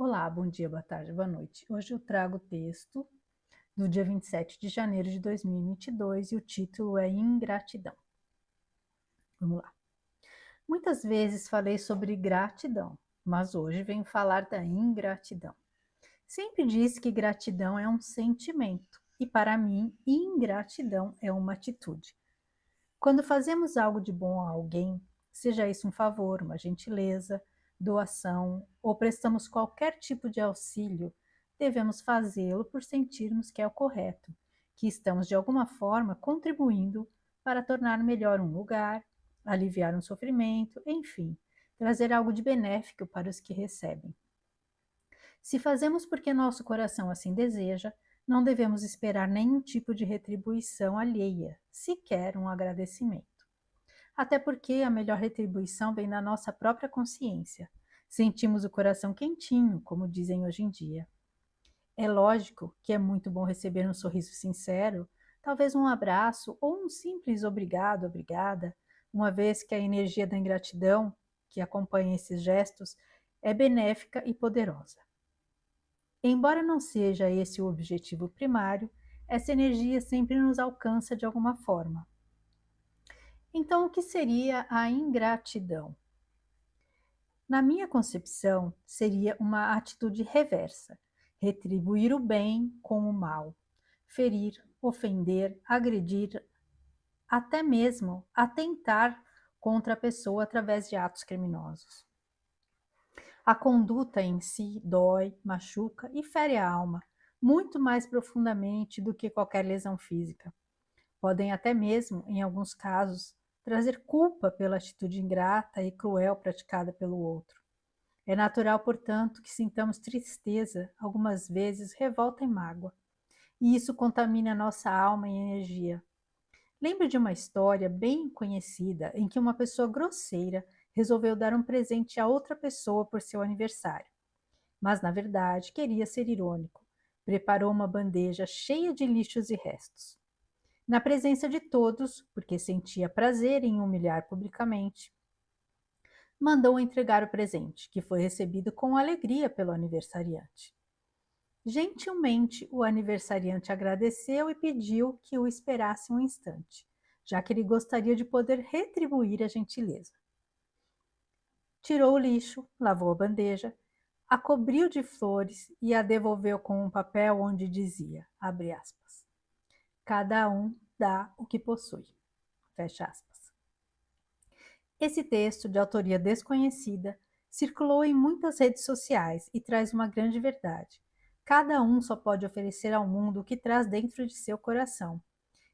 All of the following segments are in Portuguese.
Olá, bom dia, boa tarde, boa noite. Hoje eu trago o texto do dia 27 de janeiro de 2022 e o título é Ingratidão. Vamos lá. Muitas vezes falei sobre gratidão, mas hoje venho falar da ingratidão. Sempre disse que gratidão é um sentimento e, para mim, ingratidão é uma atitude. Quando fazemos algo de bom a alguém, seja isso um favor, uma gentileza, doação ou prestamos qualquer tipo de auxílio, devemos fazê-lo por sentirmos que é o correto, que estamos de alguma forma contribuindo para tornar melhor um lugar, aliviar um sofrimento, enfim, trazer algo de benéfico para os que recebem. Se fazemos porque nosso coração assim deseja, não devemos esperar nenhum tipo de retribuição alheia, sequer um agradecimento. Até porque a melhor retribuição vem da nossa própria consciência. Sentimos o coração quentinho, como dizem hoje em dia. É lógico que é muito bom receber um sorriso sincero, talvez um abraço ou um simples obrigado, obrigada, uma vez que a energia da ingratidão que acompanha esses gestos é benéfica e poderosa. Embora não seja esse o objetivo primário, essa energia sempre nos alcança de alguma forma. Então, o que seria a ingratidão? Na minha concepção, seria uma atitude reversa, retribuir o bem com o mal, ferir, ofender, agredir, até mesmo atentar contra a pessoa através de atos criminosos. A conduta em si dói, machuca e fere a alma, muito mais profundamente do que qualquer lesão física. Podem até mesmo, em alguns casos, trazer culpa pela atitude ingrata e cruel praticada pelo outro. É natural, portanto, que sintamos tristeza, algumas vezes revolta e mágoa, e isso contamina nossa alma e energia. Lembro de uma história bem conhecida em que uma pessoa grosseira resolveu dar um presente a outra pessoa por seu aniversário, mas na verdade queria ser irônico. Preparou uma bandeja cheia de lixos e restos. Na presença de todos, porque sentia prazer em humilhar publicamente, mandou entregar o presente, que foi recebido com alegria pelo aniversariante. Gentilmente, o aniversariante agradeceu e pediu que o esperasse um instante, já que ele gostaria de poder retribuir a gentileza. Tirou o lixo, lavou a bandeja, a cobriu de flores e a devolveu com um papel onde dizia, abre aspas, cada um dá o que possui, fecha aspas. Esse texto, de autoria desconhecida, circulou em muitas redes sociais e traz uma grande verdade. Cada um só pode oferecer ao mundo o que traz dentro de seu coração.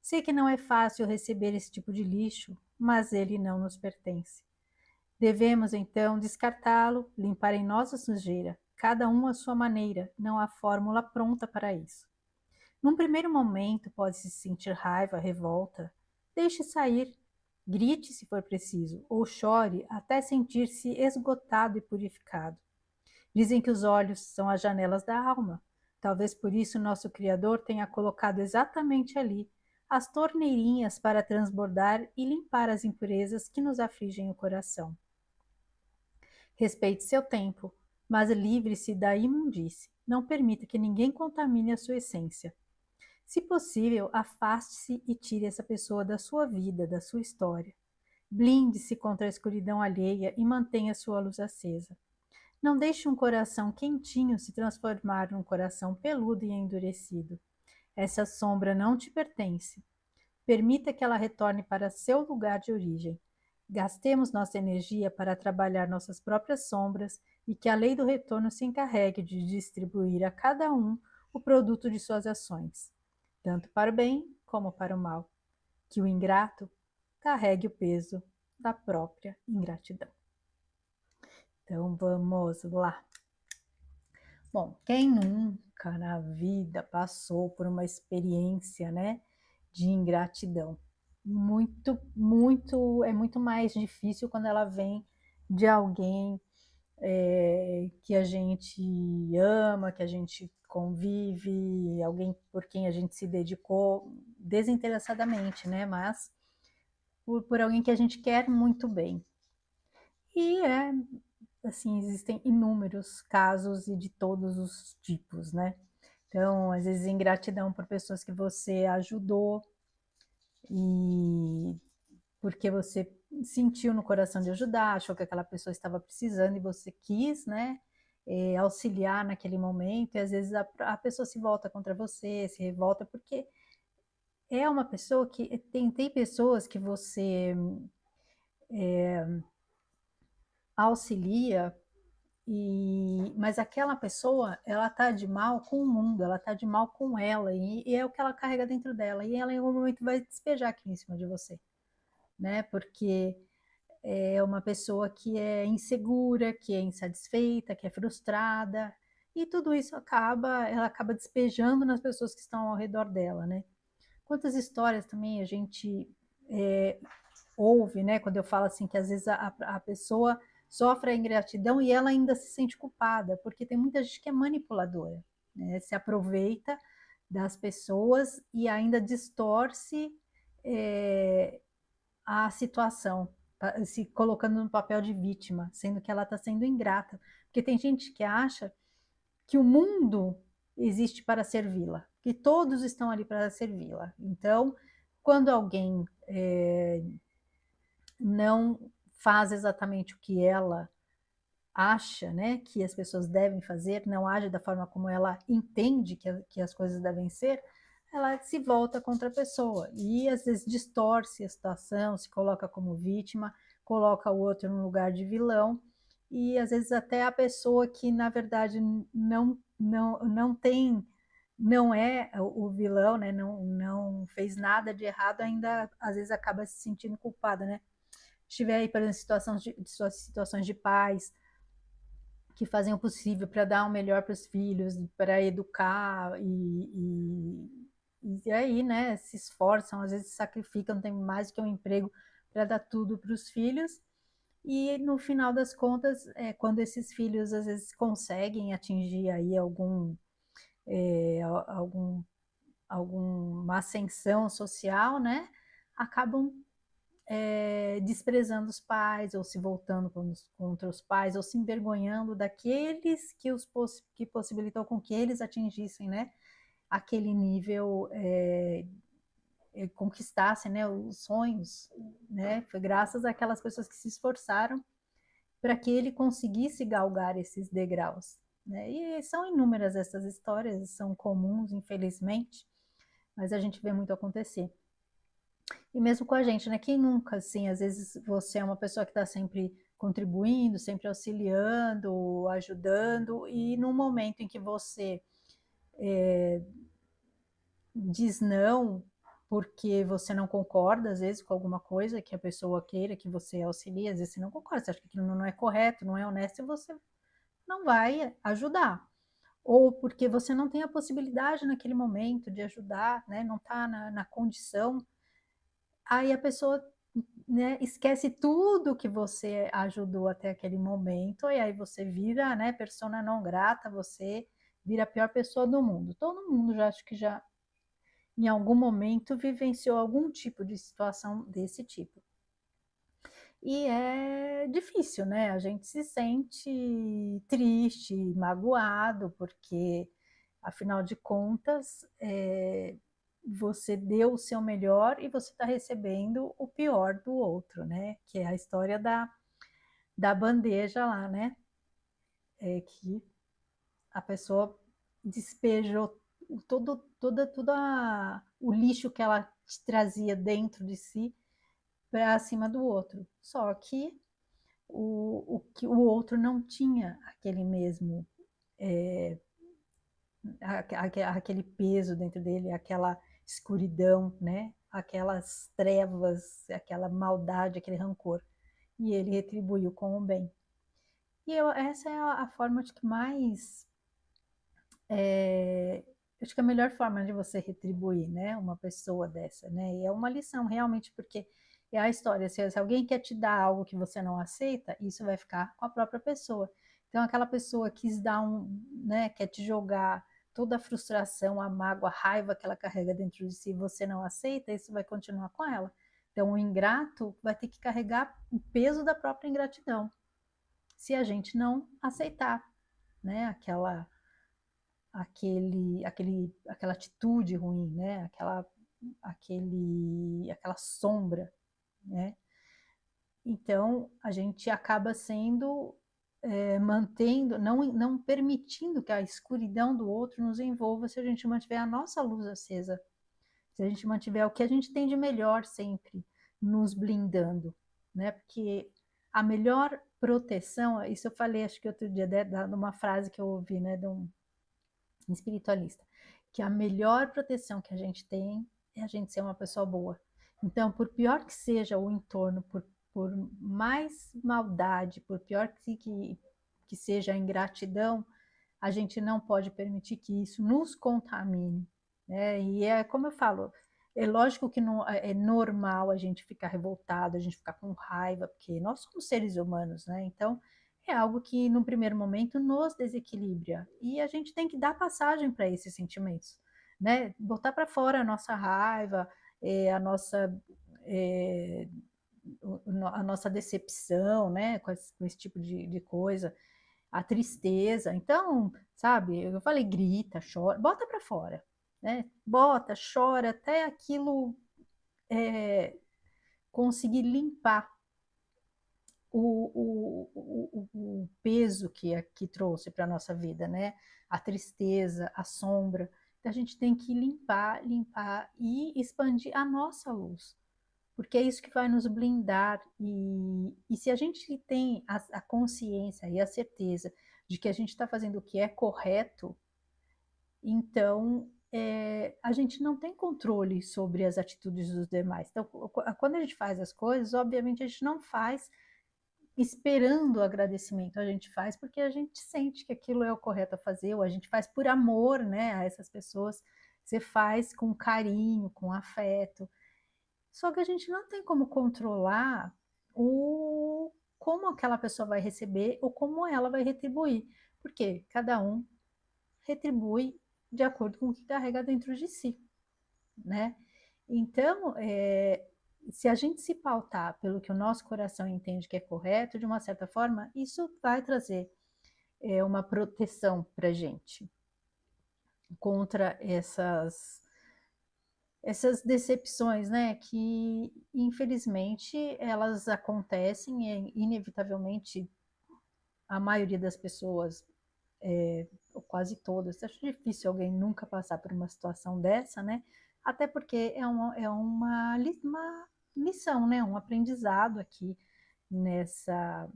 Sei que não é fácil receber esse tipo de lixo, mas ele não nos pertence. Devemos, então, descartá-lo, limpar em nós a sujeira, cada um à sua maneira, não há fórmula pronta para isso. Num primeiro momento, pode-se sentir raiva, revolta. Deixe sair, grite se for preciso, ou chore até sentir-se esgotado e purificado. Dizem que os olhos são as janelas da alma. Talvez por isso nosso Criador tenha colocado exatamente ali as torneirinhas para transbordar e limpar as impurezas que nos afligem o coração. Respeite seu tempo, mas livre-se da imundície. Não permita que ninguém contamine a sua essência. Se possível, afaste-se e tire essa pessoa da sua vida, da sua história. Blinde-se contra a escuridão alheia e mantenha sua luz acesa. Não deixe um coração quentinho se transformar num coração peludo e endurecido. Essa sombra não te pertence. Permita que ela retorne para seu lugar de origem. Gastemos nossa energia para trabalhar nossas próprias sombras e que a lei do retorno se encarregue de distribuir a cada um o produto de suas ações, tanto para o bem como para o mal. Que o ingrato carregue o peso da própria ingratidão. Então vamos lá. Bom, quem nunca na vida passou por uma experiência, né, de ingratidão? É muito mais difícil quando ela vem de alguém que a gente ama, que a gente convive, alguém por quem a gente se dedicou desinteressadamente, né? Mas por alguém que a gente quer muito bem. E é assim, existem inúmeros casos e de todos os tipos, né? Então, às vezes, ingratidão por pessoas que você ajudou e porque você sentiu no coração de ajudar, achou que aquela pessoa estava precisando e você quis, né, auxiliar naquele momento, e às vezes a pessoa se volta contra você, se revolta, porque é uma pessoa que tem pessoas que você auxilia mas aquela pessoa, ela tá de mal com o mundo, ela tá de mal com ela, e é o que ela carrega dentro dela, e ela em algum momento vai despejar aquilo em cima de você, né? Porque é uma pessoa que é insegura, que é insatisfeita, que é frustrada, e tudo isso ela acaba despejando nas pessoas que estão ao redor dela, né? Quantas histórias também a gente é, ouve, né? Quando eu falo assim que às vezes a pessoa sofre a ingratidão e ela ainda se sente culpada, porque tem muita gente que é manipuladora, né? Se aproveita das pessoas e ainda distorce é, a situação, se colocando no papel de vítima, sendo que ela está sendo ingrata. Porque tem gente que acha que o mundo existe para servi-la, que todos estão ali para servi-la. Então, quando alguém não faz exatamente o que ela acha, né, que as pessoas devem fazer, não age da forma como ela entende que as coisas devem ser, ela se volta contra a pessoa e às vezes distorce a situação, se coloca como vítima, coloca o outro no lugar de vilão e às vezes até a pessoa que na verdade não tem, não é o vilão, né, não fez nada de errado, ainda às vezes acaba se sentindo culpada, né? Estiver aí, por exemplo, situações de pais que fazem o possível para dar o melhor para os filhos, para educar e aí, né, se esforçam, às vezes sacrificam, tem mais que um emprego para dar tudo para os filhos. E no final das contas, quando esses filhos às vezes conseguem atingir aí algum, alguma ascensão social, né, acabam desprezando os pais, ou se voltando contra os pais, ou se envergonhando daqueles que possibilitou com que eles atingissem, né, aquele nível, conquistassem, né, os sonhos, né, foi graças àquelas pessoas que se esforçaram para que ele conseguisse galgar esses degraus, né, e são inúmeras essas histórias, são comuns, infelizmente, mas a gente vê muito acontecer. E mesmo com a gente, né? Quem nunca, assim, às vezes você é uma pessoa que está sempre contribuindo, sempre auxiliando, ajudando, e no momento em que você diz não, porque você não concorda, às vezes, com alguma coisa que a pessoa queira que você auxilie, às vezes você não concorda, você acha que aquilo não é correto, não é honesto, e você não vai ajudar. Ou porque você não tem a possibilidade naquele momento de ajudar, né? Não está na condição, aí a pessoa, né, esquece tudo que você ajudou até aquele momento, e aí você vira, né, persona não grata, você vira a pior pessoa do mundo. Todo mundo já acho que já em algum momento vivenciou algum tipo de situação desse tipo. E é difícil, né? A gente se sente triste, magoado, porque afinal de contas, você deu o seu melhor e você está recebendo o pior do outro, né? Que é a história da bandeja lá, né? Que a pessoa despejou o lixo que ela trazia dentro de si para cima do outro. Só que que o outro não tinha aquele mesmo aquele peso dentro dele, aquela escuridão, né? Aquelas trevas, aquela maldade, aquele rancor. E ele retribuiu com o bem. E essa é a forma de que mais. Acho que é a melhor forma de você retribuir, né? Uma pessoa dessa, né? E é uma lição, realmente, porque é a história. Se alguém quer te dar algo que você não aceita, isso vai ficar com a própria pessoa. Então, aquela pessoa quis dar né? Quer te jogar toda a frustração, a mágoa, a raiva que ela carrega dentro de si, e você não aceita, isso vai continuar com ela. Então, o ingrato vai ter que carregar o peso da própria ingratidão. se a gente não aceitar, né, aquela atitude ruim, né, aquela sombra, né? Então, a gente acaba sendo, mantendo, não permitindo que a escuridão do outro nos envolva se a gente mantiver a nossa luz acesa, se a gente mantiver o que a gente tem de melhor sempre nos blindando, né? Porque a melhor proteção, isso eu falei, acho que outro dia, de uma frase que eu ouvi, né, de um espiritualista, que a melhor proteção que a gente tem é a gente ser uma pessoa boa. Então, por pior que seja o entorno, por mais maldade, por pior que seja a ingratidão, a gente não pode permitir que isso nos contamine, né? E é como eu falo, é lógico que não é normal a gente ficar revoltado, a gente ficar com raiva, porque nós somos seres humanos, né? Então é algo que no primeiro momento nos desequilibra e a gente tem que dar passagem para esses sentimentos, né? Botar para fora a nossa raiva, a nossa é, a nossa decepção, né, com esse tipo de coisa, a tristeza. Então, sabe, eu falei, grita, chora, bota para fora, né? Bota, chora até aquilo é, conseguir limpar o peso que trouxe para a nossa vida, né? A tristeza, a sombra. Então, a gente tem que limpar, limpar e expandir a nossa luz, porque é isso que vai nos blindar. E se a gente tem a consciência e a certeza de que a gente está fazendo o que é correto, então a gente não tem controle sobre as atitudes dos demais. Então, quando a gente faz as coisas, obviamente a gente não faz esperando o agradecimento, a gente faz porque a gente sente que aquilo é o correto a fazer, ou a gente faz por amor, né, a essas pessoas. Você faz com carinho, com afeto. Só que a gente não tem como controlar como aquela pessoa vai receber ou como ela vai retribuir, porque cada um retribui de acordo com o que carrega dentro de si, né? Então, se a gente se pautar pelo que o nosso coração entende que é correto, de uma certa forma, isso vai trazer uma proteção para a gente contra essas decepções, né, que infelizmente elas acontecem e inevitavelmente a maioria das pessoas, ou quase todas, acho difícil alguém nunca passar por uma situação dessa, né, até porque uma lição, né, um aprendizado aqui nessa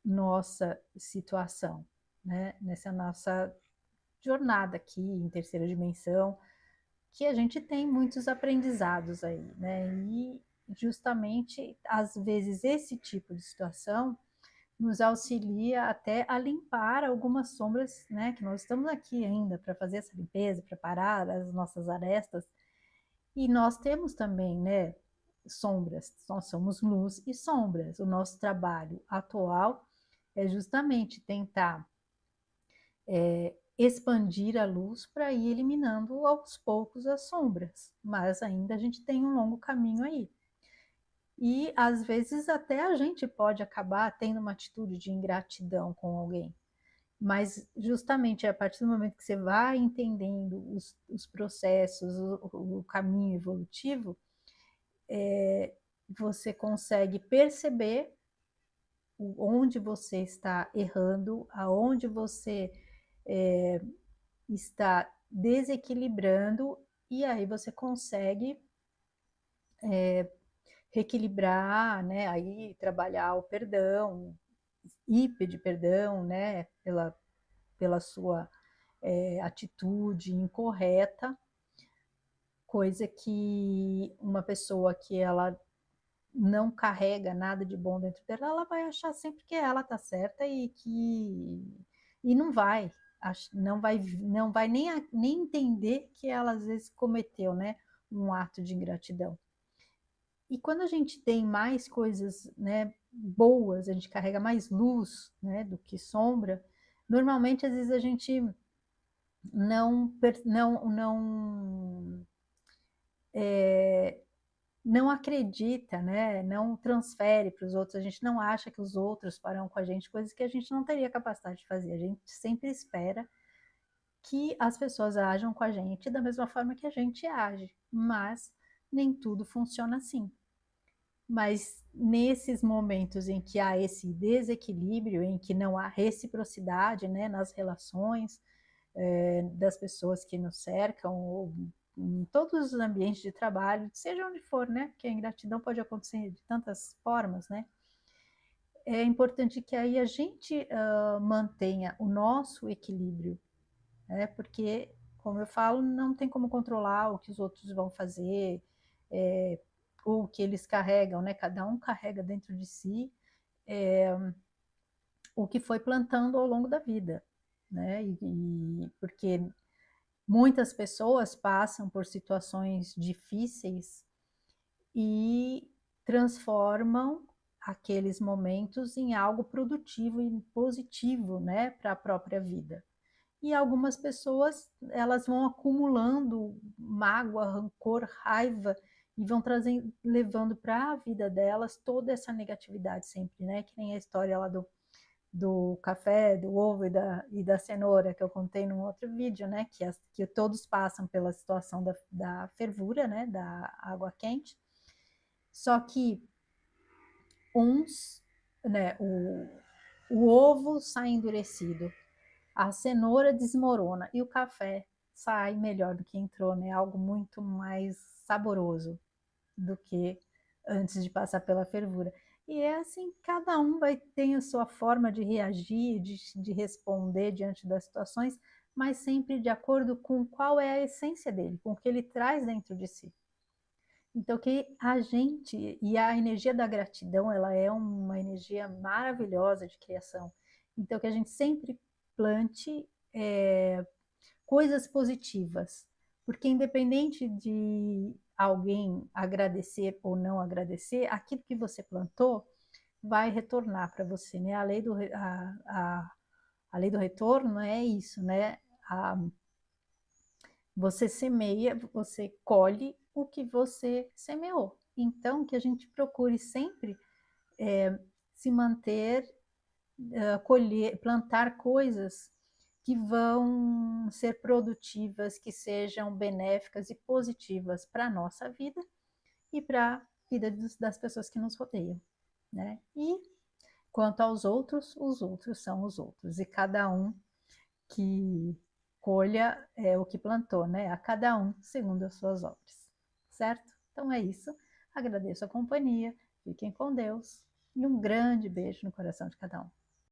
nossa situação, né, nessa nossa jornada aqui em terceira dimensão, que a gente tem muitos aprendizados aí, né? E justamente, às vezes, esse tipo de situação nos auxilia até a limpar algumas sombras, né? Que nós estamos aqui ainda para fazer essa limpeza, preparar as nossas arestas, e nós temos também, né? Sombras, nós somos luz e sombras. O nosso trabalho atual é justamente tentar expandir a luz para ir eliminando aos poucos as sombras, mas ainda a gente tem um longo caminho aí. E às vezes até a gente pode acabar tendo uma atitude de ingratidão com alguém, mas justamente a partir do momento que você vai entendendo os processos, o caminho evolutivo, você consegue perceber onde você está errando, aonde você é, está desequilibrando, e aí você consegue reequilibrar, né? Aí trabalhar o perdão e pedir perdão, né? Pela sua atitude incorreta, coisa que uma pessoa que ela não carrega nada de bom dentro dela, ela vai achar sempre que ela tá certa e não vai nem entender que ela às vezes cometeu, né, um ato de ingratidão. E quando a gente tem mais coisas, né, boas, a gente carrega mais luz, né, do que sombra, normalmente às vezes a gente não não acredita, né? Não transfere para os outros, a gente não acha que os outros farão com a gente coisas que a gente não teria capacidade de fazer. A gente sempre espera que as pessoas ajam com a gente da mesma forma que a gente age, mas nem tudo funciona assim. Mas nesses momentos em que há esse desequilíbrio, em que não há reciprocidade, né, nas relações das pessoas que nos cercam, ou em todos os ambientes de trabalho, seja onde for, né, porque a ingratidão pode acontecer de tantas formas, né, é importante que aí a gente mantenha o nosso equilíbrio, né, porque, como eu falo, não tem como controlar o que os outros vão fazer, é, ou o que eles carregam, né, cada um carrega dentro de si o que foi plantando ao longo da vida, né? Porque muitas pessoas passam por situações difíceis e transformam aqueles momentos em algo produtivo e positivo, né, para a própria vida. E algumas pessoas, elas vão acumulando mágoa, rancor, raiva e vão trazendo, levando para a vida delas toda essa negatividade sempre, né? Que nem a história lá do café, do ovo e da cenoura, que eu contei num outro vídeo, né? Que todos passam pela situação da fervura, né? Da água quente. Só que uns, né? O ovo sai endurecido, a cenoura desmorona e o café sai melhor do que entrou, né? Algo muito mais saboroso do que antes de passar pela fervura. E é assim, cada um vai ter a sua forma de reagir, de responder diante das situações, mas sempre de acordo com qual é a essência dele, com o que ele traz dentro de si. Então, que a gente, e a energia da gratidão, ela é uma energia maravilhosa de criação. Então, que a gente sempre plante coisas positivas, porque independente de alguém agradecer ou não agradecer, aquilo que você plantou vai retornar para você, né? A lei do retorno é isso, né? Você semeia, você colhe o que você semeou. Então, que a gente procure sempre se manter, colher, plantar coisas que vão ser produtivas, que sejam benéficas e positivas para a nossa vida e para a vida das pessoas que nos rodeiam, né? E quanto aos outros, os outros são os outros, e cada um que colha o que plantou, né? A cada um segundo as suas obras, certo? Então é isso. Agradeço a companhia, fiquem com Deus e um grande beijo no coração de cada um.